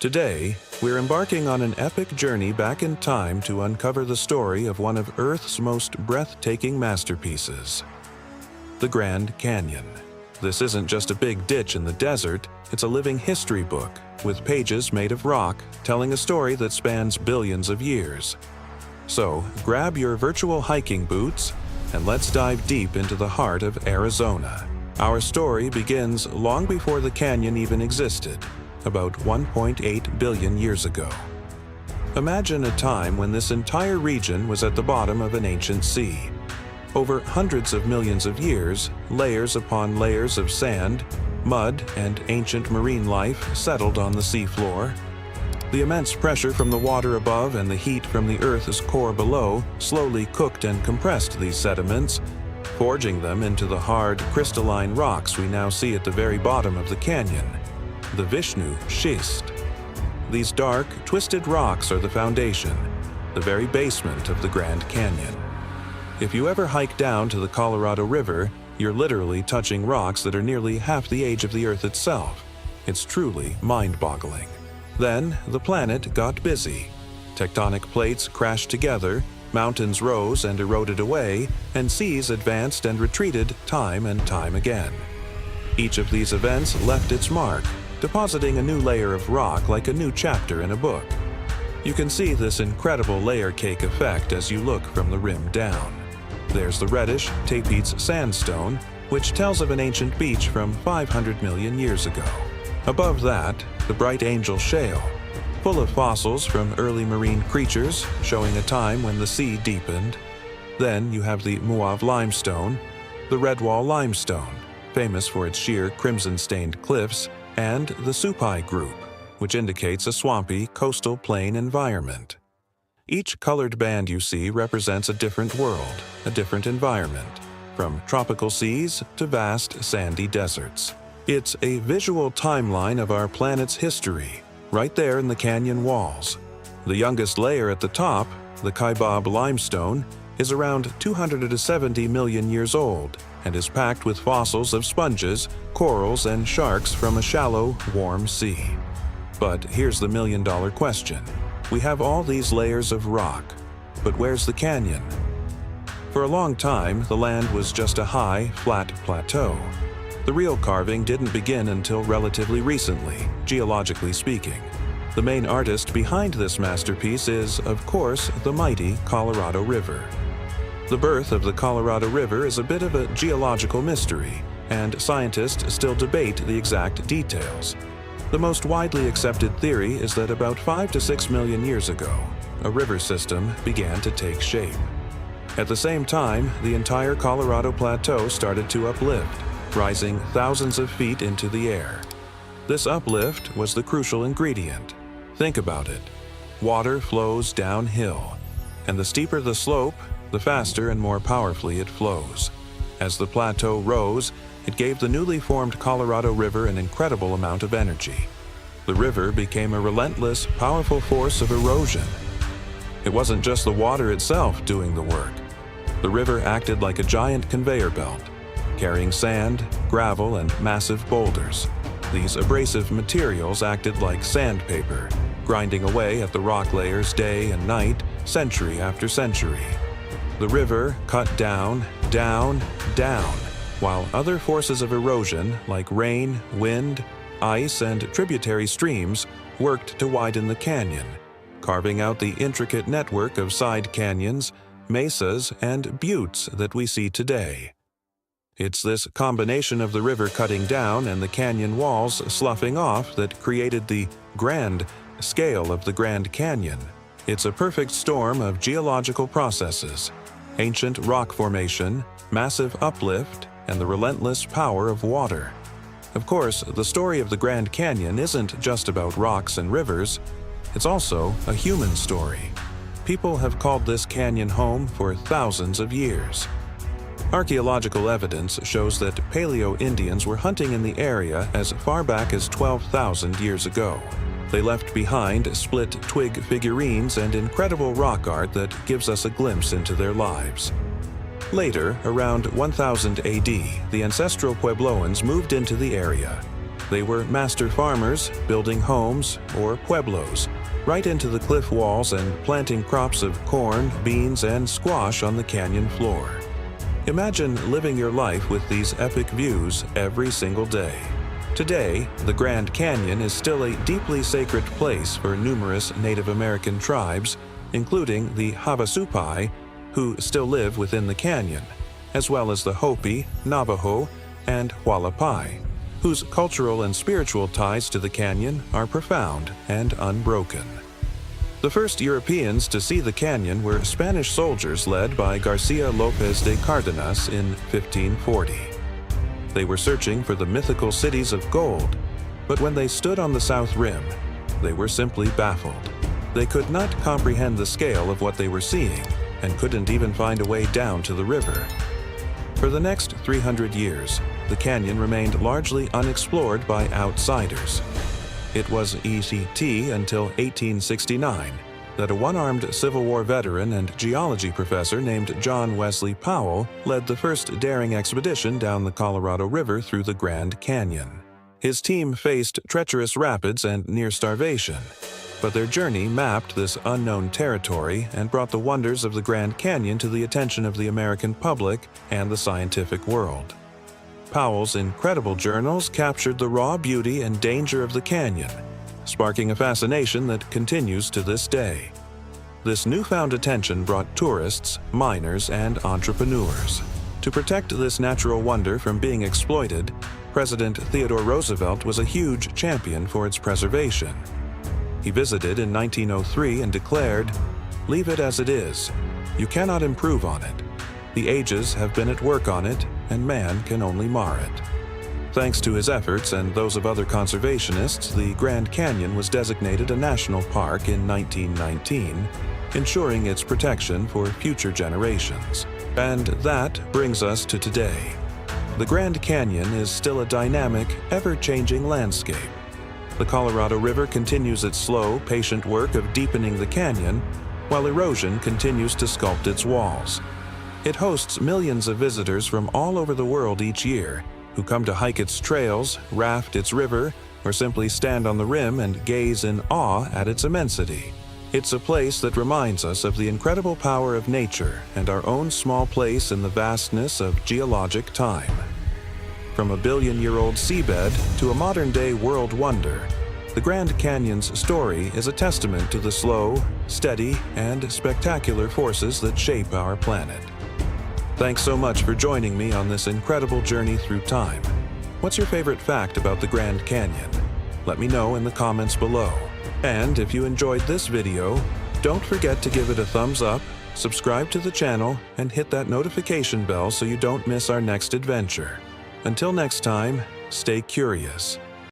Today, we're embarking on an epic journey back in time to uncover the story of one of Earth's most breathtaking masterpieces, the Grand Canyon. This isn't just a big ditch in the desert, it's a living history book with pages made of rock telling a story that spans billions of years. So, grab your virtual hiking boots and let's dive deep into the heart of Arizona. Our story begins long before the canyon even existed, about 1.8 billion years ago. Imagine a time when this entire region was at the bottom of an ancient sea. Over hundreds of millions of years, layers upon layers of sand, mud, and ancient marine life settled on the seafloor. The immense pressure from the water above and the heat from the Earth's core below slowly cooked and compressed these sediments, forging them into the hard, crystalline rocks we now see at the very bottom of the canyon, the Vishnu Schist. These dark, twisted rocks are the foundation, the very basement of the Grand Canyon. If you ever hike down to the Colorado River, you're literally touching rocks that are nearly half the age of the Earth itself. It's truly mind-boggling. Then, the planet got busy. Tectonic plates crashed together, mountains rose and eroded away, and seas advanced and retreated time and time again. Each of these events left its mark, depositing a new layer of rock like a new chapter in a book. You can see this incredible layer cake effect as you look from the rim down. There's the reddish Tapeats sandstone, which tells of an ancient beach from 500 million years ago. Above that, the bright Angel Shale, full of fossils from early marine creatures, showing a time when the sea deepened. Then you have the Muav limestone, the Redwall limestone, famous for its sheer crimson-stained cliffs, and the Supai group, which indicates a swampy coastal plain environment. Each colored band you see represents a different world, a different environment, from tropical seas to vast sandy deserts. It's a visual timeline of our planet's history, right there in the canyon walls. The youngest layer at the top, the Kaibab limestone, is around 270 million years old and is packed with fossils of sponges, corals, and sharks from a shallow, warm sea. But here's the million-dollar question. We have all these layers of rock, but where's the canyon? For a long time, the land was just a high, flat plateau. The real carving didn't begin until relatively recently, geologically speaking. The main artist behind this masterpiece is, of course, the mighty Colorado River. The birth of the Colorado River is a bit of a geological mystery, and scientists still debate the exact details. The most widely accepted theory is that about 5 to 6 million years ago, a river system began to take shape. At the same time, the entire Colorado Plateau started to uplift, rising thousands of feet into the air. This uplift was the crucial ingredient. Think about it. Water flows downhill, and the steeper the slope, the faster and more powerfully it flows. As the plateau rose, it gave the newly formed Colorado River an incredible amount of energy. The river became a relentless, powerful force of erosion. It wasn't just the water itself doing the work. The river acted like a giant conveyor belt, carrying sand, gravel, and massive boulders. These abrasive materials acted like sandpaper, grinding away at the rock layers day and night, century after century. The river cut down, down, down, while other forces of erosion like rain, wind, ice, and tributary streams worked to widen the canyon, carving out the intricate network of side canyons, mesas, and buttes that we see today. It's this combination of the river cutting down and the canyon walls sloughing off that created the grand scale of the Grand Canyon. It's a perfect storm of geological processes, ancient rock formation, massive uplift, and the relentless power of water. Of course, the story of the Grand Canyon isn't just about rocks and rivers, it's also a human story. People have called this canyon home for thousands of years. Archaeological evidence shows that Paleo-Indians were hunting in the area as far back as 12,000 years ago. They left behind split twig figurines and incredible rock art that gives us a glimpse into their lives. Later, around 1000 AD, the ancestral Puebloans moved into the area. They were master farmers, building homes or pueblos, right into the cliff walls and planting crops of corn, beans, and squash on the canyon floor. Imagine living your life with these epic views every single day. Today, the Grand Canyon is still a deeply sacred place for numerous Native American tribes, including the Havasupai, who still live within the canyon, as well as the Hopi, Navajo, and Hualapai, whose cultural and spiritual ties to the canyon are profound and unbroken. The first Europeans to see the canyon were Spanish soldiers led by Garcia López de Cárdenas in 1540. They were searching for the mythical cities of gold, but when they stood on the south rim, they were simply baffled. They could not comprehend the scale of what they were seeing and couldn't even find a way down to the river. For the next 300 years, the canyon remained largely unexplored by outsiders. It was ET until 1869 that a one-armed Civil War veteran and geology professor named John Wesley Powell led the first daring expedition down the Colorado River through the Grand Canyon. His team faced treacherous rapids and near starvation, but their journey mapped this unknown territory and brought the wonders of the Grand Canyon to the attention of the American public and the scientific world. Powell's incredible journals captured the raw beauty and danger of the canyon, sparking a fascination that continues to this day. This newfound attention brought tourists, miners, and entrepreneurs. To protect this natural wonder from being exploited, President Theodore Roosevelt was a huge champion for its preservation. He visited in 1903 and declared, "Leave it as it is. You cannot improve on it. The ages have been at work on it, and man can only mar it." Thanks to his efforts and those of other conservationists, the Grand Canyon was designated a national park in 1919, ensuring its protection for future generations. And that brings us to today. The Grand Canyon is still a dynamic, ever-changing landscape. The Colorado River continues its slow, patient work of deepening the canyon, while erosion continues to sculpt its walls. It hosts millions of visitors from all over the world each year, who come to hike its trails, raft its river, or simply stand on the rim and gaze in awe at its immensity. It's a place that reminds us of the incredible power of nature and our own small place in the vastness of geologic time. From a billion-year-old seabed to a modern-day world wonder, the Grand Canyon's story is a testament to the slow, steady, and spectacular forces that shape our planet. Thanks so much for joining me on this incredible journey through time. What's your favorite fact about the Grand Canyon? Let me know in the comments below. And if you enjoyed this video, don't forget to give it a thumbs up, subscribe to the channel, and hit that notification bell so you don't miss our next adventure. Until next time, stay curious.